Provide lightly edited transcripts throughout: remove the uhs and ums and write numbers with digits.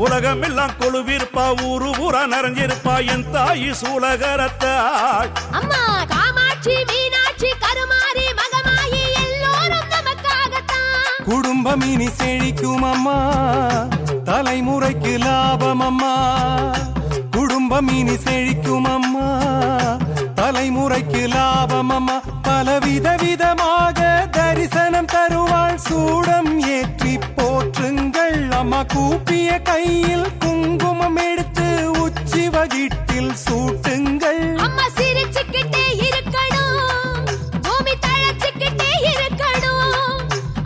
உலகமெல்லாம் கொழுவிருப்பா ஊரு ஊரா நிறைஞ்சிருப்பா என் தாயி சூலகரத்தாள் அம்மா காமாட்சி மீனாட்சி கருமாரி மகமாயி எல்லோரும் நமக்காகத்தான் குடும்பம் இனி செழிக்கும் அம்மா தலைமுறைக்கு லாபம் அம்மா குடும்பம் இனி செழிக்கும் அம்மா தலைமுறைக்கு லாபம் அம்மா பலவித விதமாக தரிசனம் தருவாள் சூடம் ஏற்றி போற்றுங்கள் அம்மா கூப்பிய கையில் குங்குமம் எடுத்து உச்சி வகிட்டில் சூட்டுங்கள் அம்மா சிரிச்சுக்கிட்டே இருக்கணும் பூமி தழைச்சுக்கிட்டே இருக்கணும்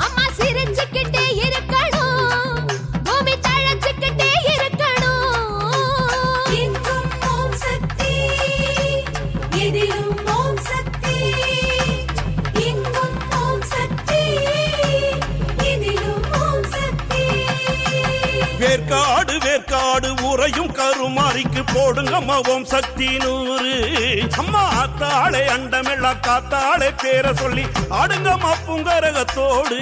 அம்மா சிரிச்சுக்கிட்டே இருக்கணும் பூமி தழைச்சுக்கிட்டே இருக்கணும் எங்கும் ஓம் சக்தி எதிலும் ஓம் சக்தி எங்கும் ஓம் சக்தி எதிலும் ஓம் சக்தி வேர்க்காடு வேர்க்காடு உறையும் கருமாரிக்கு போடுங்கம்மா ஓம் சக்தி 100 அம்மா ஆத்தாளே அண்டமெல்லாம் காத்தாளே பேர சொல்லி ஆடுங்கம்மா புங்கரகத்தோடு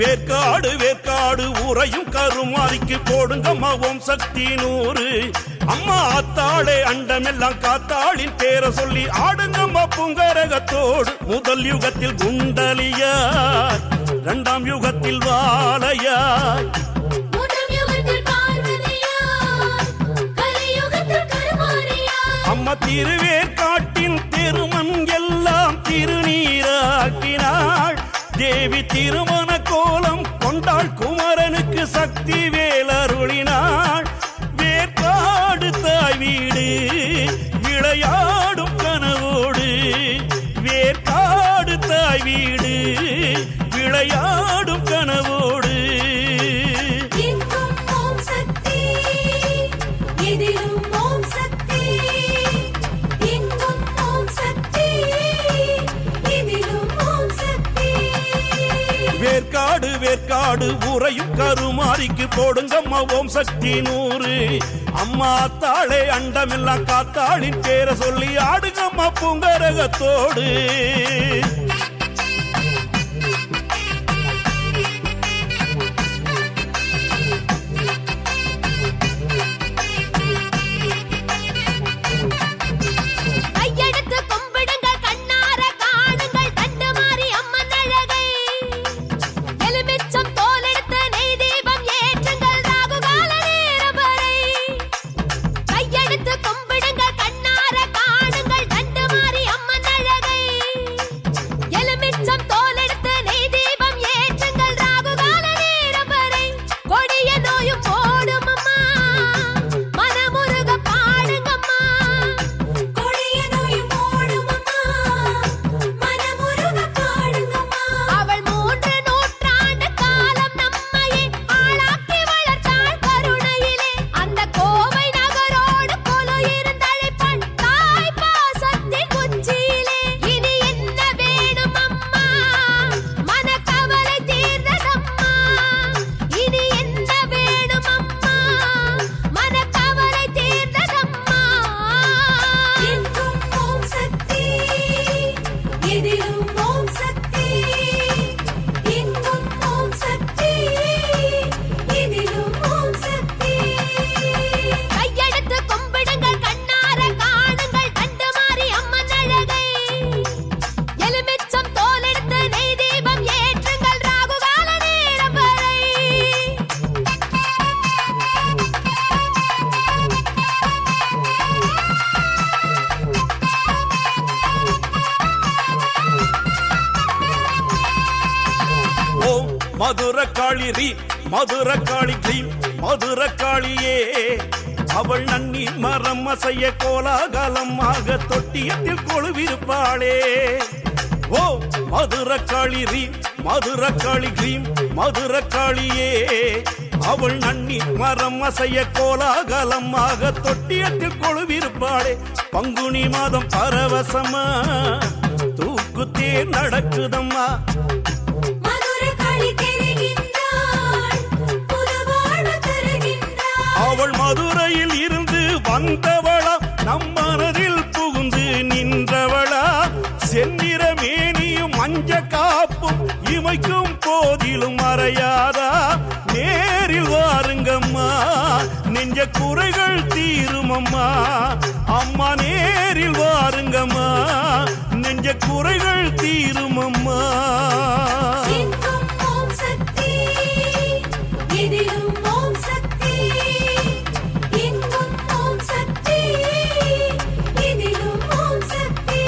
வேர்க்காடு வேர்க்காடு உறையும் கருமாரிக்கு போடுங்கம்மா ஓம் சக்தி 100 அம்மா ஆத்தாளே அண்டமெல்லாம் காத்தாளின் பேர சொல்லி ஆடுங்கம்மா புங்கரகத்தோடு முதல் யுகத்தில் குண்டலியார் இரண்டாம் யுகத்தில் வாழையார் அம்மா திருவேற்காட்டின் திருமண் எல்லாம் திருநீராக்கினாள் தேவி திருமண கோலம் கொண்டாள் குமரனுக்கு சக்தி வேலருளினாள் வேற்காடு தாய் வீடு விளையாடும் கனவோடு வேற்காடு தாய் வீடு விளையாடும் கனவோடு எங்கும் ஓம் சக்தி எதிலும் ஓம் சக்தி எங்கும் ஓம் சக்தி எதிலும் ஓம் சக்தி வேற்காடு வேற்காடு உறையும் கருமாரிக்கு போடுங்கம்மா ஓம் சக்தி 100 அம்மா தாளே அண்டமெல்லாம் காத்தாளின் பேர சொல்லி ஆடுங்கம்மா பூங்கரகத்தோடு மதுர காளி ரீ மதுர காளி கிளீம் மதுர காளியே அவள் நன்னி மரம் அசைய கோலாகலமாக தொட்டியத்தில் கொழுவிருப்பாளே ஓ மதுர காளி ரீ மதுர காளி கிளீம் மதுர காளியே அவள் நன்னி மரம் அசைய கோலாகலமாக தொட்டியத்தில் கொழுவிருப்பாளே பங்குனி மாதம் பரவசமா தூக்குத்தேர் நடக்குதம்மா மதுரை காளி தெரிகின்றாள் புதுவாழ்வு தருகின்றாள் அவள் மதுரையில் இருந்து வந்தவளா நம் மனதில் புகுந்து நின்றவளா செந்நிற மேனியும் மஞ்ச காப்பும் இமைக்கும் போதிலும் மறையாதா நேரில் வாருங்கம்மா நெஞ்ச குறைகள் தீருமம்மா அம்மா நேரில் வாருங்கம்மா நெஞ்ச குறைகள் தீருமம்மா எங்கும் ஓம் சக்தி எதிலும் ஓம் சக்தி எங்கும் ஓம் சக்தி எதிலும் ஓம் சக்தி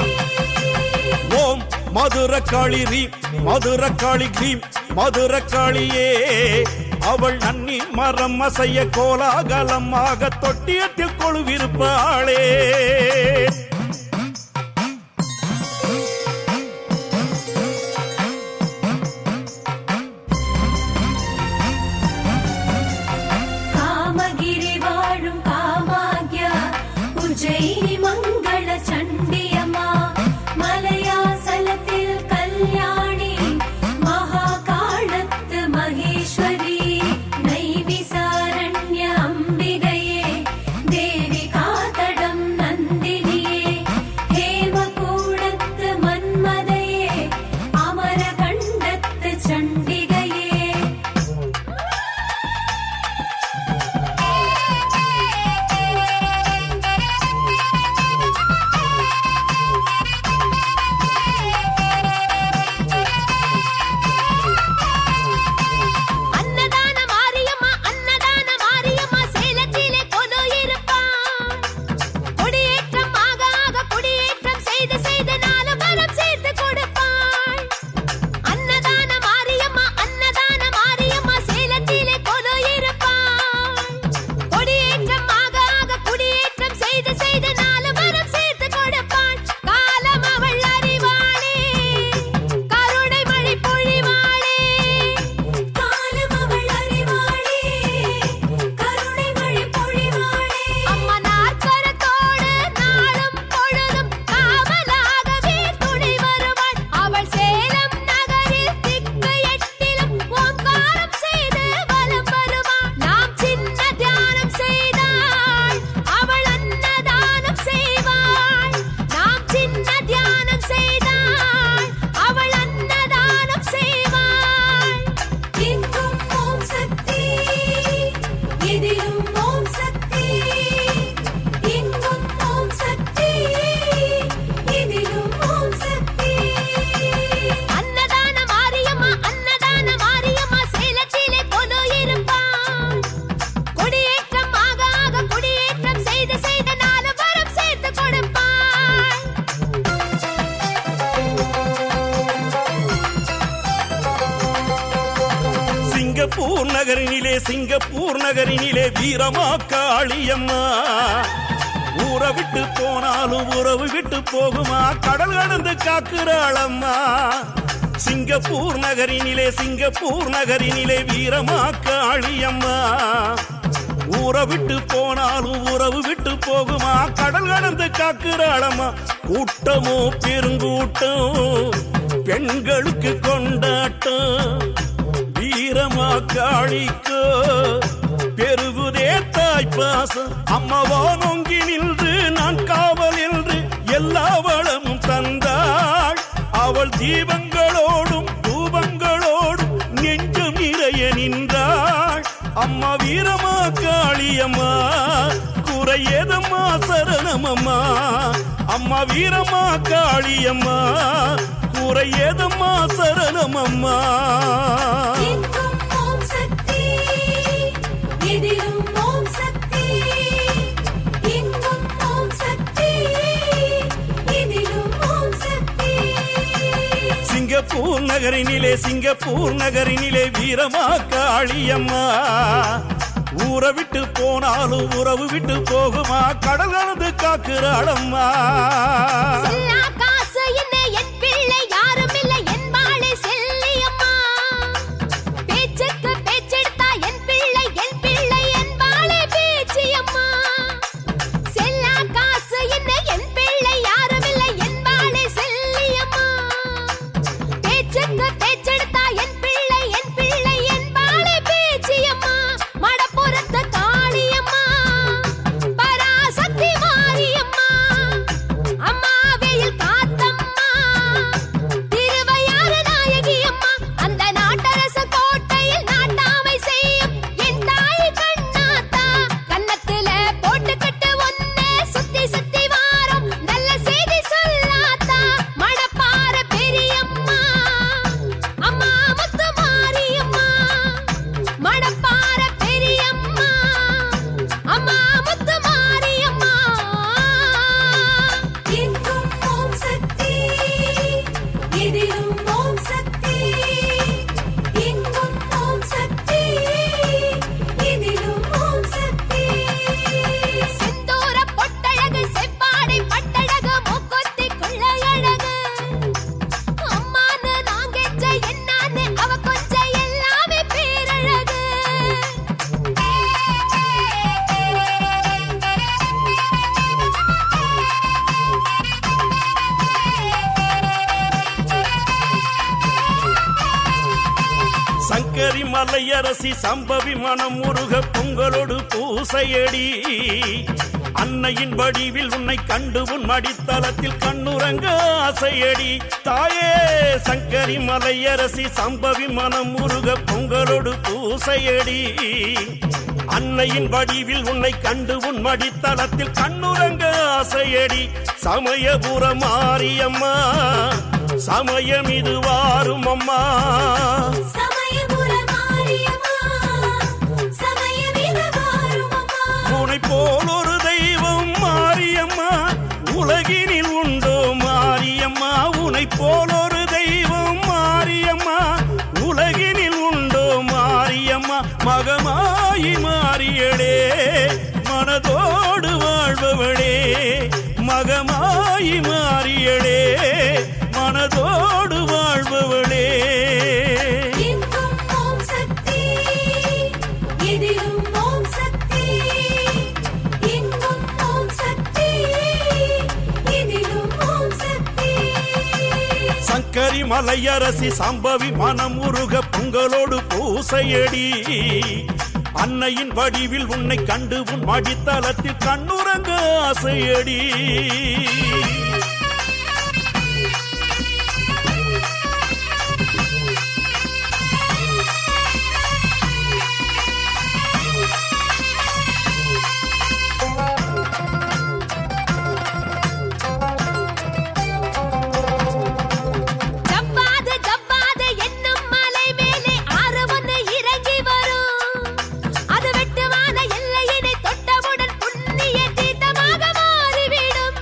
ஓம் மதுர காளி ரீ மதுர காளி கிளீம் மதுர காளியே அவள் நன்னி மரம் அசைய கோலாகலமாக தொட்டியத்தில் கொழுவிருப்பாளே காமகிரி வாழும் காமாக்யா உஜ்ஜயினி மங்கள சண்டியம்மா மலையாசலத்தில் கல்யாணி மகாகாளத்து மகேஸ்வரி நைமிசாரண்ய அம்பிகையே தேவி காதடம் நந்தினியே ஹேமகூடத்து மன்மதையே அமரகண்டத்து சண்டிகையே அன்னதான மாரியம்மா சேலத்திலே கொலு இருப்பாள் குடியேற்றம் ஆக ஆக குடியேற்றம் செய்து செய்து நாலு மரம் சேர்த்து கொடுப்பாள் அன்னதான மாரியம்மா சேலத்திலே கொலு இருப்பாள் குடியேற்றம் ஆக ஆக குடியேற்றம் செய்து செய்து நாலு மரம் சேர்த்து கொடுப்பாள் காலம் அவள் அறிவாளே கருணை மழை பொழிவாளே காலம் அவள் அறிவாளே கருணை மழை பொழிவாளே அம்மா நாற்கரத்தோடு நாளும் பொழுதும் காவலாகவே துணை வருவாள் அவள் சேலம் நகரில் திக்கு எட்டிலும் ஓங்காரம் செய்து வலம் வருவாள் நாம் சின்ன தியானம் செய்தாள் அவள் அன்னதானம் செய்வாள் நாம் சின்ன தியானம் செய்தாள் அவள் அன்னதானம் செய்வாள் எங்கும் ஓம் சக்தி எதிலும் ஓம் சக்தி எங்கும் ஓம் சக்தி எதிலும் ஓம் சக்தி அன்னதான மாரியம்மா சேலத்திலே கொலு இருப்பாள் குடியேற்றம் ஆக ஆக குடியேற்றம் செய்து செய்து நாலு மரம் சேர்த்து கொடுப்பாள் சிங்கப்பூர் நகரினிலே வீரமா காளியம்மா ஊரை விட்டு போனாலும் உறவு விட்டு போகுமா கடல் கடந்து காக்குறாளம்மா சிங்கப்பூர் நகரினிலே வீரமா காளியம்மா ஊரை விட்டு போனாலும் உறவு விட்டு போகுமா கடல் கடந்து காக்குறாளம்மா கூட்டமோ பெருங்கூட்டம் பெண்களுக்கு கொண்டாட்டம் வீரமா காளிக்கோ பெருகுதே தாய்ப்பாசம் அம்மவோ நொங்கி நின்று நான் காவல் என்று எல்லா வளமும் தந்தாள் அவள் தீபங்களோடும் தூபங்களோடும் நெஞ்சம் நிறைய நின்றாள் அம்மா வீரமா காளியம்மா குறையதம்மா சரணமம்மா அம்மா வீரமா காளியம்மா குறையதம்மா சரணமம்மா எங்கும் ஓம் சக்தி எதிலும் ஓம் சக்தி எங்கும் ஓம் சக்தி எதிலும் ஓம் சக்தி சிங்கப்பூர் நகரினிலே சிங்கப்பூர் நகரினிலே வீரமா காளியம்மா ஊரை விட்டு போனாலும் உறவு விட்டு போகுமா கடல் கலந்து காக்குறாளம்மா செல்லா காசு என்ன என் பிள்ளை யாரும் இல்லை என் வாழை செல்லியம்மா பேச்சுக்கு பேச்செடுத்தா என் பிள்ளை என் வாழை பேச்சியம்மா செல்லா காசு என்ன என் பிள்ளை யாரும் இல்லை என் வாழை செல்லியம்மா பேச்சுக்கு பேச்செடுத்தா என் பிள்ளை என் வாழை பேச்சியம்மா மடப்புறத்து காளியம்மா பராசக்தி மாரியம்மா அம்மா வெயில் காத்தம்மா திருவையாறு நாயகி அம்மா அந்த நாட்டரச கோட்டையில் நாட்டாமை செய்யும் என் தாய் கண்ணாத்தா கன்னத்துல போட்டுக்கிட்டு ஒன்னே சுத்தி சுத்தி வாரம் நல்ல செய்தி சொல்லாத்தா மணப்பாற பெரியம்மா அம்மா முத்து மாரியம்மா மணப்பாற பெரியம்மா அம்மா முத்து மாரியம்மா எங்கும் ஓம் சக்தி எதிலும் ஓம் சக்தி எங்கும் ஓம் சக்தி எதிலும் ஓம் சக்தி செந்தூர பொட்டழகு செவ்வாடை பட்டழகு மூக்குத்தி கொள்ளையழகு அம்மான்னு நான் கெஞ்ச என்னான்னு அவ கொஞ்ச எல்லாமே பேரழகு சங்கரி மலையரசி சம்பவி மனம் முருக பொங்கலோடு பூசையடி அன்னையின் வடிவில் உன்னை கண்டு உன் மடித்தளத்தில் கண்ணுறங்க ஆசையடி தாயே சங்கரி மலையரசி சம்பவி மனம் முருக பொங்கலோடு பூசையடி அன்னையின் வடிவில் உன்னை கண்டு உன் மடித்தளத்தில் கண்ணுறங்க ஆசையடி சமயபுர மாரியம்மா சமயம் இது வாரும் அம்மா சமயபுர மாரியம்மா சமயமிது வாரும் அம்மா உன்னை போல் ஒரு தெய்வம் மாரியம்மா உலகினில் உண்டோ மாரியம்மா உன்னை போல் ஒரு தெய்வம் மாரியம்மா உலகினில் உண்டோ மாரியம்மா மகமாயி மாறியடே மனதோடு வாழ்பவளே மகமாயி மாறியடே மனதோடு வாழ்பவளே எங்கும் ஓம் சக்தி எதிலும் ஓம் சக்தி எங்கும் ஓம் சக்தி எதிலும் ஓம் சக்தி சங்கரி மலையரசி சம்பவி மனம் உருக பொங்கலோடு பூசையடி அன்னையின் வடிவில் உன்னை கண்டு உன் மடித்தளத்தில் கண்ணுறங்க ஆசையடி ஜவ்வாது ஜவ்வாது என்னும் மலை மேலே ஆறு ஒன்று இறங்கி வரும் அது வெட்டுவான எல்லையினை தொட்டவுடன் புண்ணிய தீர்த்தமாக மாறிவிடும்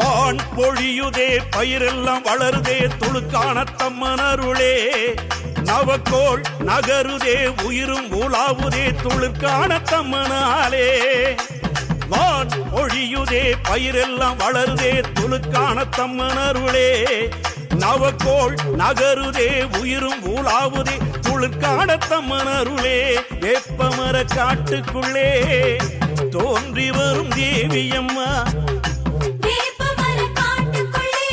வான் பொழியுதே பயிரெல்லாம் வளருதே துளுக்கான தம்மனருளே நவக்கோள் நகருதே உயிரும் உலாவுதே துளுக்கான தம்மனாலே வான் பொழியுதே பயிரெல்லாம் வளருதே துளுக்கான தம்மனருளே நவக்கோள் நகருதே உயிரும் உலாவுதே துளுக்கான தம்மனருளே வேப்பமர காட்டுக்குள்ளே தோன்றி வரும் தேவியம்மா வேப்பமர காட்டுக்குள்ளே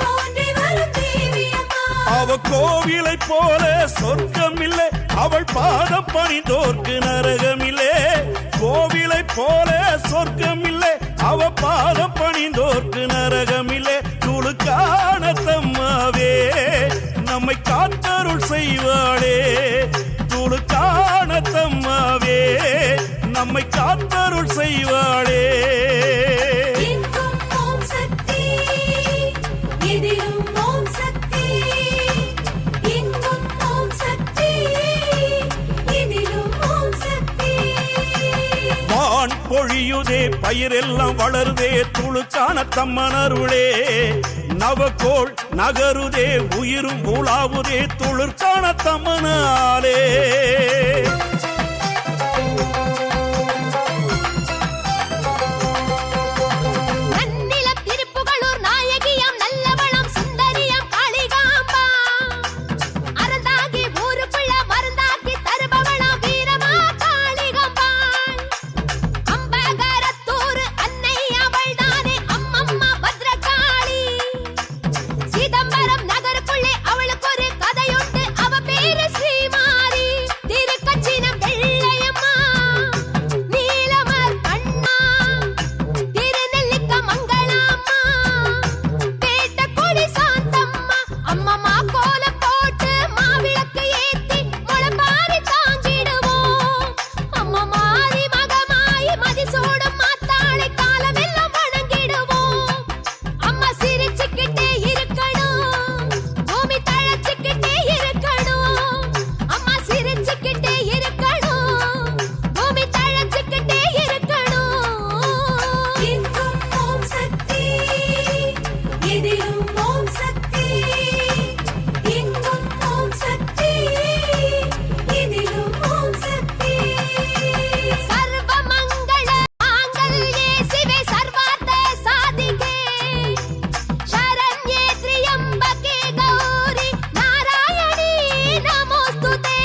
தோன்றி வரும் தேவியம்மா. அவ கோவிலை போல சொர்க்கம் இல்லை அவள் பாதம் பணிந்தோர்க்கு நரகம் இல்லை கோவிலை போல சொர்க்கம் இல்லை அவ பாதம் பணிந்தோர்க்கு நரகம் இல்லை துளுக்கான தம்மாவே நம்மை காத்தருள் செய்வாளே துளுக்கான தம்மாவே நம்மை காத்தருள் செய்வாளே எங்கும் ஓம் சக்தி, எதிலும் ஓம் சக்தி. எங்கும் ஓம் சக்தி, எதிலும் ஓம் சக்தி. வான் பொழியுதே பயிரெல்லாம் வளருதே துளுக்கான தம்மனருளே நவக்கோள் நகருதே உயிரும் உலாவுதே துளுக்கான தம்மனாலே நன்னிலம் திருப்புகழூர் நாயகியாம் நல்லவளம் சுந்தரியாம் காளிகாம்பா அறந்தாகி ஊருக்குள்ள மருந்தாக்கி தருபவளாம் வீரமா காளிகாம்பாள் அம்பகரத்தூர் அன்னை அவள்தானே அம்மம்மா பத்ரகாளி சிதம்பரம் நகருக்குள்ளே அவளுக்கு ஒரு கதையுண்டு அவ பேரு ஸ்ரீமாரி திருக்கச்சினம் வெள்ளையம்மா நீலமர் கண்ணா திருநெல்லிக்க மங்களாம்மா பேட்டக்குடி சாந்தம்மா அம்மம்மா கோலம் போட்டு மாவிளக்கு ஏத்தி முளப்பாரி தாங்கிடுவோம் அம்மமாரி மகமாயி மதிசூடும் மாத்தாளை காலமெல்லாம் வணங்கிடுவோம் அம்மா சிரிச்சுக்கிட்டே இருக்கணும் பூமி தழைச்சுக்கிட்டே இருக்கணும் அம்மா சிரிச்சுக்கிட்டே இருக்கணும் பூமி தழைச்சுக்கிட்டே இருக்கணும் எங்கும் ஓம் சக்தி, எதிலும் ஓம் சக்தி. எங்கும் ஓம் சக்தி, எதிலும் ஓம் சக்தி. சர்வமங்கள மாங்கல்யே சிவே சர்வார்த்த சாதிகே சரண்யே த்ரியம்பகே கௌரி நாராயணி நமோஸ்துதே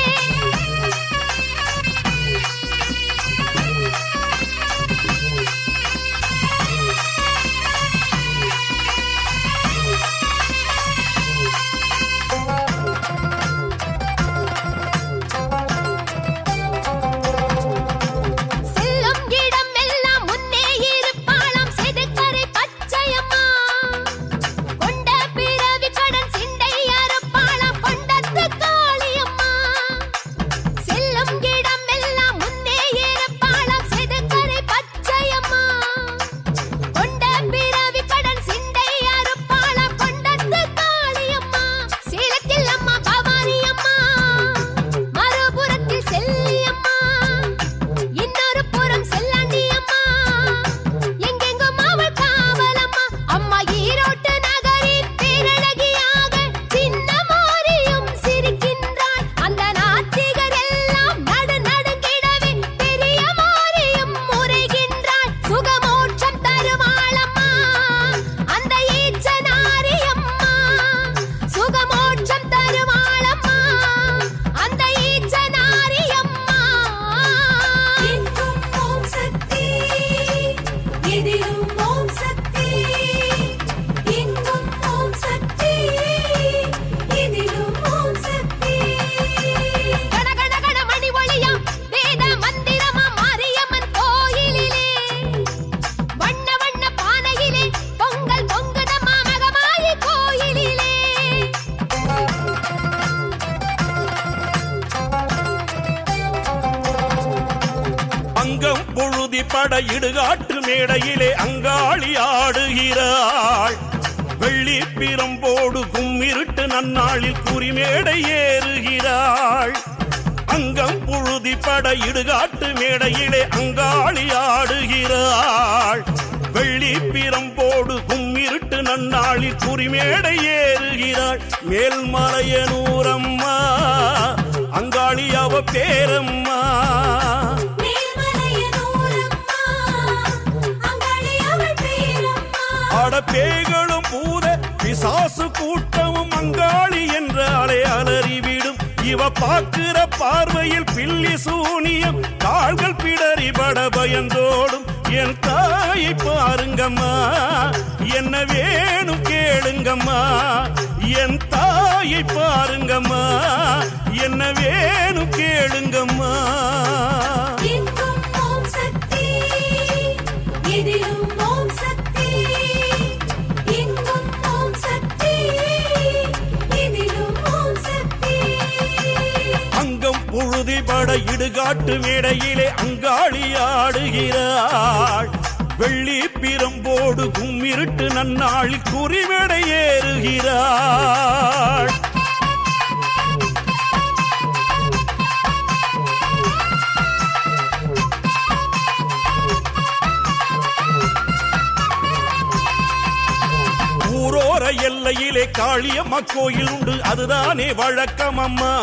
செல்லும் இடம் எல்லாம் முன்னே இருப்பாளாம் செதுக்கரை பச்சையம்மா கொண்ட பிறவி கடன் சிண்டை அறுப்பாளாம் கொண்டத்து காளியம்மா செல்லும் இடம் எல்லாம் முன்னே இருப்பாளாம் செதுக்கரை பச்சையம்மா கொண்ட பிறவி கடன் சிண்டை அறுப்பாளாம் கொண்டத்து காளியம்மா சேலத்தில் அம்மா பவானி அம்மா மறுபுறத்தில் செல்லியம்மா இன்னொரு புறம் செல்லாண்டி அம்மா எங்கெங்கும் அவள் காவலம்மா அம்மா ஈரோட்டு நகரின் பேரழகியாக சின்ன மாரியும் சிரிக்கின்றாள் அந்த நாத்திகர் எல்லாம் நடுங்கிடவே பெரிய மாரியும் முறைகின்றாள் சுகமோட்சம் தருவாளம்மா அந்த ஈச்சனாரி அம்மா சுகமோட்சம் தருவாளம்மா அந்த ஈச்சனாரி அம்மா எங்கும் ஓம் சக்தி, எதிலும் ஓம் சக்தி. எங்கும் ஓம் சக்தி, எதிலும் ஓம் சக்தி. கட கட கட மணி ஒளியாம் வேத மந்திரமா மாரியம்மன் கோயிலிலே வண்ண வண்ண பானையிலே பொங்கல் பொங்குதம்மா மகமாயி கோயிலிலே அங்கம் பொழுதி பட இடுகாட்டு மேடையிலே அங்காளி ஆடுகிறாள் வெள்ளி பிரம்போடு கும்மிருட்டு நன்னாளில் குறிமேடை ஏறுகிறாள் அங்கம் புழுதி பட இடுகாட்டு மேடையிலே அங்காளி ஆடுகிறாள் வெள்ளி பிரம்போடு கும்மிருட்டு நன்னாளில் குறிமேடை ஏறுகிறாள் மேல்மலையனூரம்மா அங்காளி அவ பேரம்மா. மேல்மலையனூரம்மா, அங்காளி அவள் பேரம்மா. அட பேய்களும் பூத பிசாசு கூட்டமும் அங்காளி என்றாலே அலறிவிடும். இவ பார்க்கிற பார்வையில் பில்லி சூனியம் கால்கள் பிடறி பட பயந்தோடும். என் தாயை பாருங்கம்மா என்ன வேணும் கேளுங்கம்மா. என் தாயை பாருங்கம்மா என்ன வேணும் கேளுங்கம்மா. எங்கும் ஓம் சக்தி, எதிலும் ஓம் சக்தி. எங்கும் ஓம் சக்தி, எதிலும் ஓம் சக்தி. அங்கம் புழுதி பட இடுகாட்டு மேடையிலே அங்காளி ஆடுகிறாள். வெள்ளி பிரம்போடு கும்மிருட்டு நன்னாளில் குறிமேடை ஏறுகிறாள். ஊரோர எல்லையிலே காளியம்மா கோயில் உண்டு அதுதானே வழக்கம் அம்மா.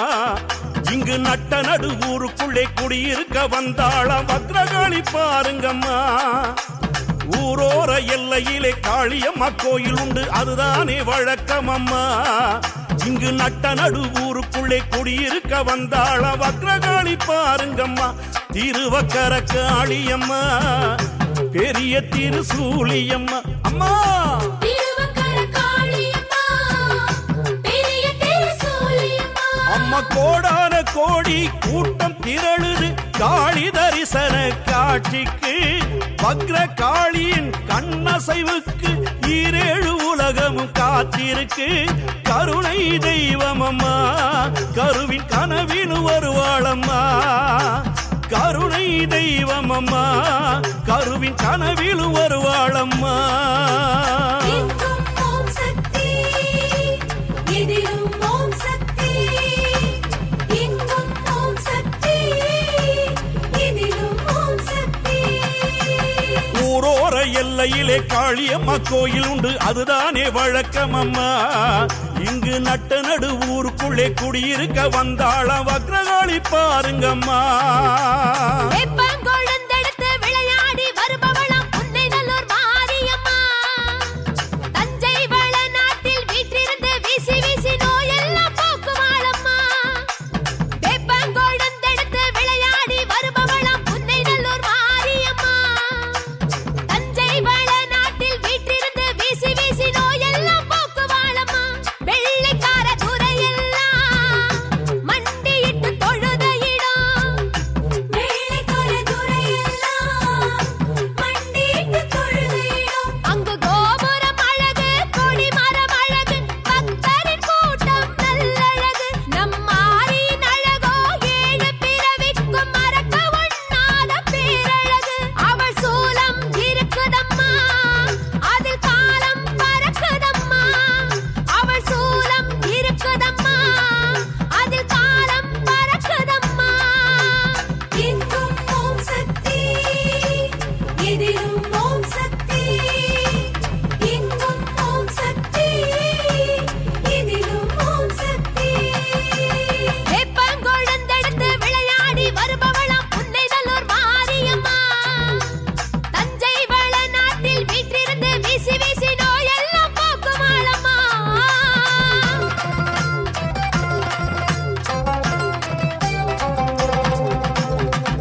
இங்கு நட்ட நடு ஊருக்குள்ளே குடியிருக்க வந்தாளாம் பத்ரகாளி பாருங்கம்மா. ஊரோர எல்லையிலே காளியம்மா கோயில் உண்டு அதுதானே வழக்கம் அம்மா. இங்கு நட்ட நடு ஊருக்குள்ளே குடியிருக்க வந்தாளாம் பத்ரகாளி பாருங்கம்மா. திருவக்கர காளியம்மா பெரிய திருசூலியம்மா அம்மா. திருவக்கர காளியம்மா, பெரிய திருசூலியம்மா. அம்மா கோடான கோடி கூட்டம் திரளுது காளி தரிசன காட்சிக்கு. வக்ர காளியின் கண்ணசைவுக்கு ஈரேழு உலகமும் காத்திருக்கு. கருணை தெய்வமம்மா கருவின் கனவின் வருவாளம்மா. கருணை தெய்வமம்மா கருவின் கனவில் வருவாளம்மா. எங்கும் ஓம் சக்தி, எதிலும் ஓம் சக்தி. எங்கும் ஓம் சக்தி, எதிலும் ஓம் சக்தி. ஊரோர எல்லையிலே காளியம்மா கோயில் உண்டு அதுதானே வழக்கம் அம்மா. இங்கு நட்ட நடு ஊருக்குள்ளே குடியிருக்க வந்தாளாம் வக்ரகாளி பாருங்கம்மா. வேப்பங்கொழுந்தெடுத்து விளையாடி வருபவளாம் புன்னை நல்லூர் மாரியம்மா. தஞ்சை வளநாட்டில் வீற்றிருந்து வீசி வீசி நோயெல்லாம் போக்குவாளம்மா. வேப்பங்கொழுந்தெடுத்து விளையாடி வருபவளாம் புன்னை நல்லூர் மாரியம்மா. தஞ்சை வளநாட்டில் வீற்றிருந்து வீசி வீசி நோயெல்லாம் போக்குவாளம்மா. வெள்ளைக்கார துரையெல்லாம் மண்டியிட்டு தொழுத இடம். வெள்ளைக்கார துரையெல்லாம் மண்டியிட்டு தொழுத இடம். அங்கு கோபுரம் அழகு கொடிமரம் அழகு பக்தரின் கூட்டம் நல்லழகு. நம் மாரியின் அழகோ ஏழு பிறவிக்கும் மறக்க ஒண்ணாத பேரழகு. அவள் சூலம் இருக்குதம்மா அதில் காலம் பறக்குதம்மா. அவள் சூலம் இருக்குதம்மா அதில் காலம் பறக்குதம்மா. எங்கும் ஓம் சக்தி, எதிலும் ஓம் சக்தி. எங்கும் ஓம் சக்தி, எதிலும் ஓம் சக்தி. வேப்பங்கொழுந்தெடுத்து விளையாடி வருபவளாம் புன்னை நல்லூர் மாரியம்மா. தஞ்சை வளநாட்டில் வீற்றிருந்து வீசி வீசி நோயெல்லாம் போக்குவாளம்மா.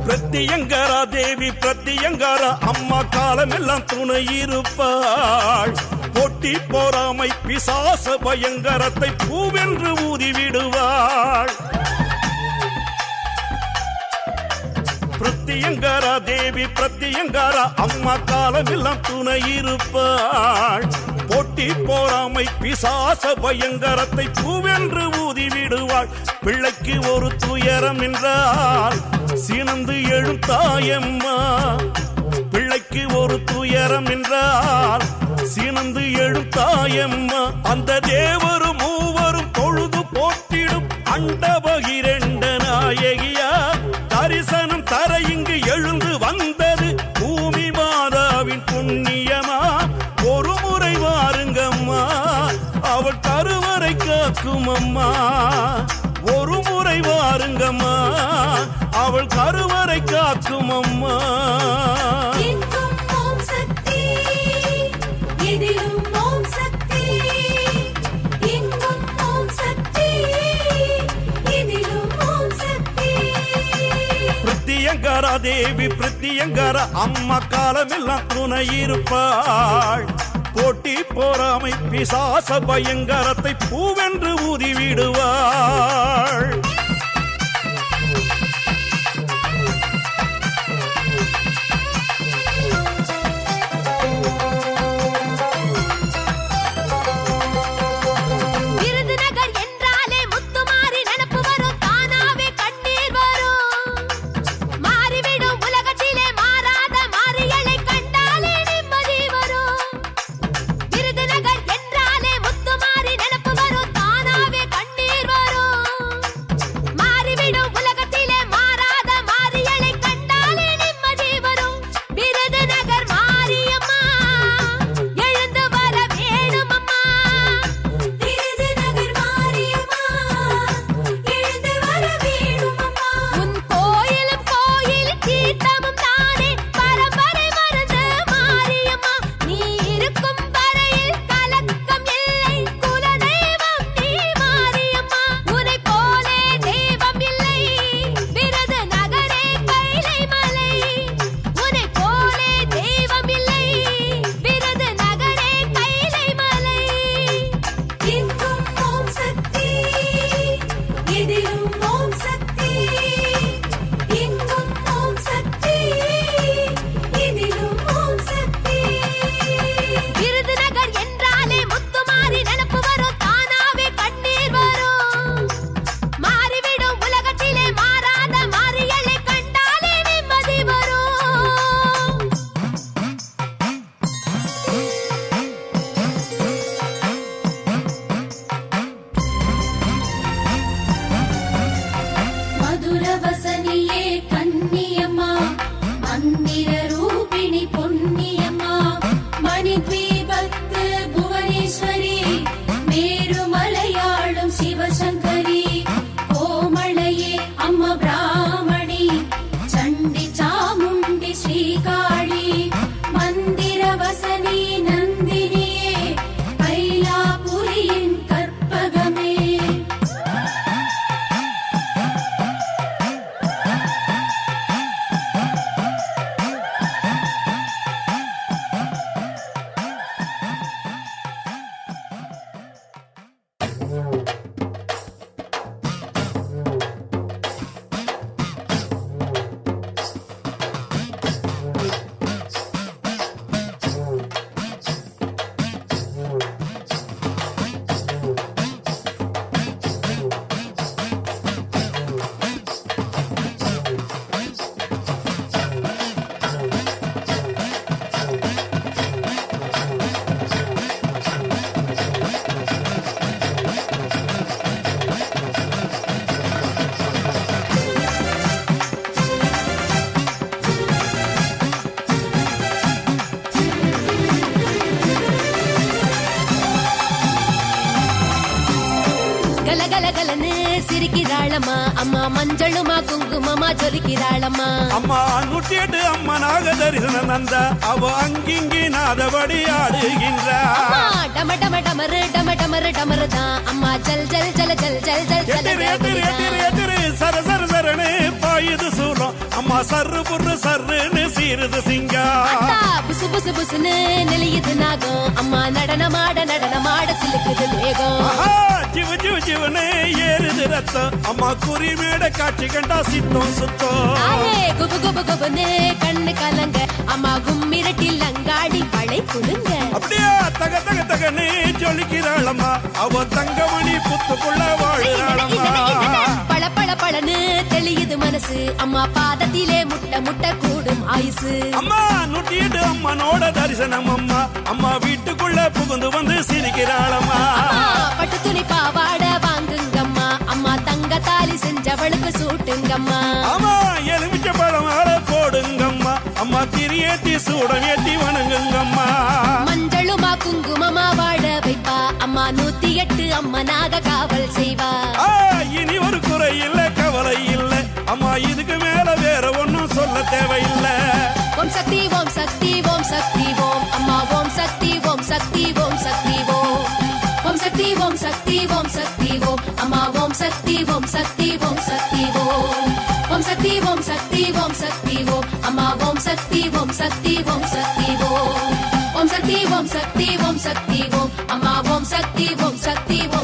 பிரத்தியங்கரா தேவி பிரத்தியங்கரா அம்மா காலமெல்லாம் துணை இருப்பாள். போட்டி போராமை பிசாச பயங்கரத்தை பூவென்று ஊதிவிடுவாள். பிரத்தியங்கரா தேவி பிரத்தியங்கரா அம்மா காலமெல்லாம் துணை இருப்பாள். போட்டி போராமை பிசாச பயங்கரத்தை பூவென்று ஊதிவிடுவாள். பிள்ளைக்கு ஒரு துயரம் என்றால் சினந்து எழும் தாயம்மா. பிள்ளைக்கு ஒரு துயரம் என்றால் சினந்து எழும் தாயம்மா. அந்த தேவரும் மூவரும் தொழுது போற்றிடும் அண்டபகிரண்ட நாயகியா. தரிசனம் தர இங்கு எழுந்து வந்தது பூமி மாதாவின் புண்ணியம். காக்கும் அம்மா ஒரு முறை வாருங்கம்மா அவள் கருவறை காக்கும் அம்மா எங்கும் ஓம் சக்தி எதிலும் ஓம் சக்தி எங்கும் ஓம் சக்தி எதிலும் ஓம் சக்தி பிரித்தியங்கர தேவி பிரித்தியங்கர அம்மா காலமெல்லாம் துணை இருப்பாள் போட்டி போராமை பிசாச பயங்கரத்தை பூவென்று ஊதி விடுவாள் விருதுநகர் என்றாலே முத்துமாரி நினப்பு வரும் தானாவே கண்ணீர் வரும் மாறிவிடும் உலகத்திலே மாறாத மாறியலை கண்டாலே நிம்மதி வரும் விருதுநகர் என்றாலே முத்துமாரி நினப்பு வரும் தானாவே கண்ணீர் வரும் மாறிவிடும் உலகத்திலே மாறாத மாறியலை கண்டாலே நிம்மதி வரும் விருதுநகர் மாரியம்மா எழுந்து வர வேணுமம்மா விருதுநகர் மாரியம்மா எழுந்து வர வேணுமம்மா உன் கோயிலும் கோயில் தீர்த்தமும் தானே பரம்பரை மறந்து மாரியம்மா நீ இருக்கும் வரையில் கலக்கம் இல்லை குலதெய்வம் நீ மாரியம்மா உன்னை போலே தெய்வம் இல்லை விருதுநகரே கைலை மலை உன்னை போலே தெய்வம் இல்லை விருதுநகரே கைலை மலை எங்கும் ஓம் சக்தி எதிலும் ஓம் சக்தி எங்கும் ஓம் சக்தி எதிலும் ஓம் சக்தி விருதுநகர் என்றாலே முத்துமாரி நினப்பு வரும் தானாவே கண்ணீர் வரும் மாறிவிடும் உலகத்திலே மாறாத மாறியலை கண்டாலே நிம்மதி வரும் மதுரவசனியே கன்னியம்மா மந்திர ரூபிணி பொன்னியம்மா மணித்வீபத்து புவனேஸ்வரி மேருமலையாளும் சிவசங்கரி கோமளையே அம்மா பிராமணி சண்டி சாமுண்டி ஸ்ரீகாளி மந்திரவசனி நந்தினியே கைலாபுரியின் கற்பகமே கலகலகலன்னு சிரிக்கிறாளம்மா அம்மா மஞ்சளுமா குங்குமமா ஜொலிக்கிறாளம்மா அம்மா 108 அம்மா நாக தரிசன நந்த அவ அங்கிங்கி நாதபடி ஆடுகின்ற அம்மா டம டம டமரு டம டமரு டமரு தான் அம்மா ஜல் ஜல் ஜல ஜல் ஜல் ஜல் ஜல எதிர் எதிர் எதிர் எதிர் சர சர சரணு பாயுது சூலம் அம்மா சர்ரு புர்ரு சர்ருன்னு சீருது சிங்கம் புசு புசு புசுன்னு நெளியுது நாகம் அம்மா நடனமாட சிலுக்குது வேகம் ஆஹா, ஜிவு ஜிவு ஜிவுன்னு ஏறுது ரத்தம் அம்மா குறி மேட காட்சி கண்டா சித்தம் சுத்தம் ஆயே குபு குபு குபுன்னு கண்ணு கலங்க அம்மா கும்மிரட்டில் அங்காடி பழை குலுங்க அப்படியே தக தக தகன்னு ஜொலிக்கிறாளம்மா அவ தங்கமணி புத்துக்குள்ள வாழுறாளம்மா பள பள பளன்னு தெளியுது மனசு அம்மா பாதத்திலே முட்ட முட்ட கூடும் ஆயுசு அம்மா 108 அம்மனோட தரிசனம் அம்மா அம்மா வீட்டுக்குள்ள புகுந்து வந்து சிரிக்கிறாளம்மா அம்மா பட்டு துணி பாவாட வாங்குங்கம்மா அம்மா தங்க தாலி செஞ்சவளுக்கு சூட்டுங்கம்மா அம்மா எலுமிச்ச பழம் ஆள போடுங்கம்மா அம்மா திரியேத்தி சூடம் ஏத்தி வணங்குங்கம்மா மஞ்சளுமா குங்குமமா வாழ வைப்பா அம்மா 108 அம்மனாக காவல் செய்வா. இனி ஒரு குறை இல்ல, கவலை இல்ல அம்மா, இதுக்கு மேல வேற ஒன்னும் சொல்ல தேவையில்லை. ஓம் சக்தி ஓம் சக்தி ஓம் சக்தி ஓம் அம்மா, ஓம் சக்தி ஓம் சக்தி ஓம் சக்தி ஓம். ஓம் சக்தி ஓம் சக்தி ஓம் சக்தி ஓம் அம்மா, ஓம் சக்தி ஓம் சக்தி ஓம் சக்தி ஓம். ஓம் சக்தி ஓம் சக்தி ஓம் சக்தி ஓம் அம்மா, ஓம் சக்தி ஓம் சக்தி ஓம் சக்தி ஓம். ஓம் சக்தி ஓம் சக்தி ஓம் சக்தி ஓம் அம்மா, ஓம் சக்தி ஓம் சக்தி ஓம்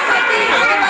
சக்தி ஓம்.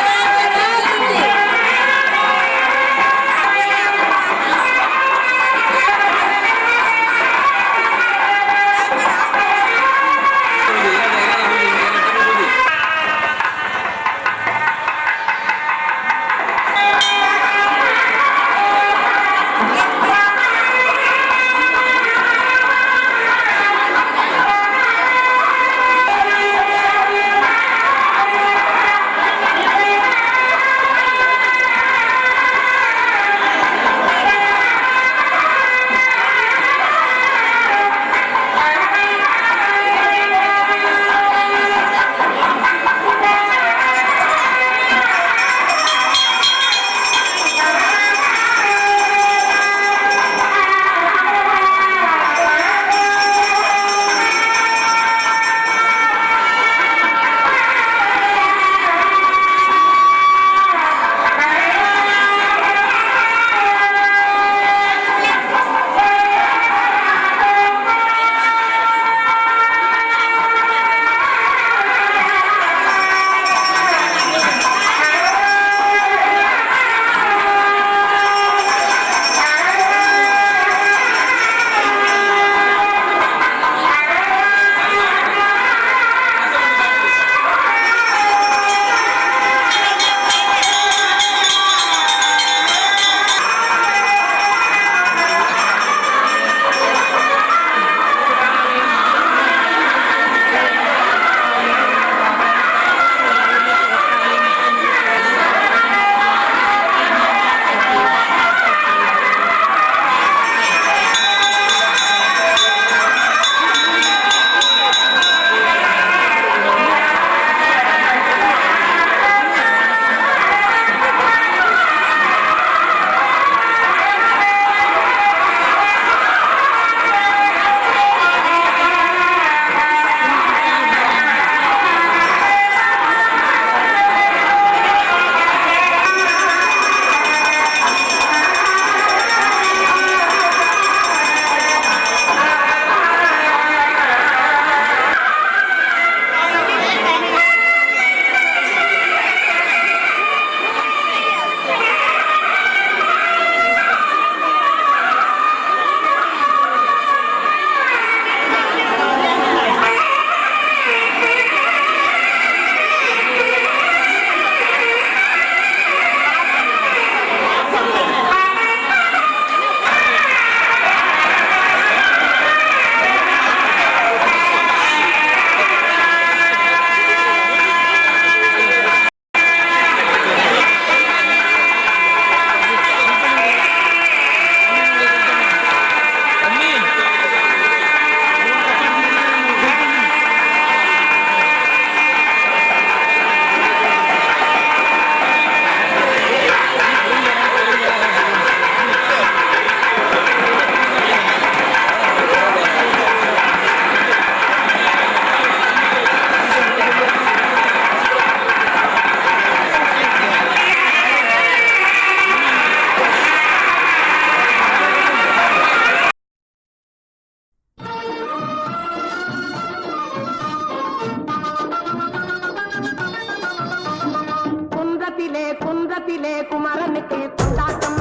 குன்றத்திலே குமரனுக்கு கொண்டாட்டம்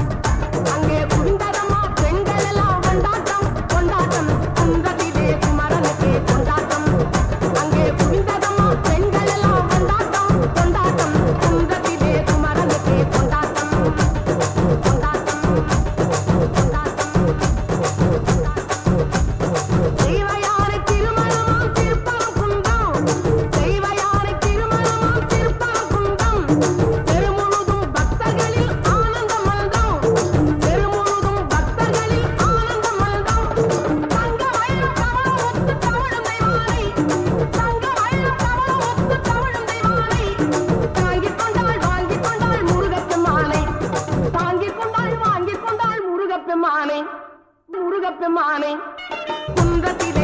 அங்கே குவிந்ததம்மா பெண்கள் எல்லாம் கொண்டாட்டம் கொண்டாட்டம் குன்றத்திலே குமரனுக்கு கொண்டாட்டம் அங்கே குவிந்ததம்மா பெண்கள் எல்லாம் கொண்டாட்டம் கொண்டாட்டம் குன்றத்திலே குமரனுக்கு கொண்டாட்டம் கொண்டாட்டம் தெய்வயானை திருமணமாம் திருப்பரங்குன்றம் தெய்வயானை திருமணமாம் திருப்பரங்குன்றம் தெருமுழுதும் பக்தர்களில் ஆனந்த மல்தம் தெருமுழுதும் பக்தர்களில் ஆனந்த மல்தம் தங்க வயல் தவள ஒத்து தவழும் தெய்வானை தங்க வயல் தவள ஒத்து தவழும் தெய்வானை தாங்கிக் கொண்டாள் வாங்கிக் கொண்டாள் முருகப்பெருமானை தாங்கிக் கொண்டாள் வாங்கிக் கொண்டாள் முருகப்பெருமானை முருகப்பெருமானை குன்றத்திலே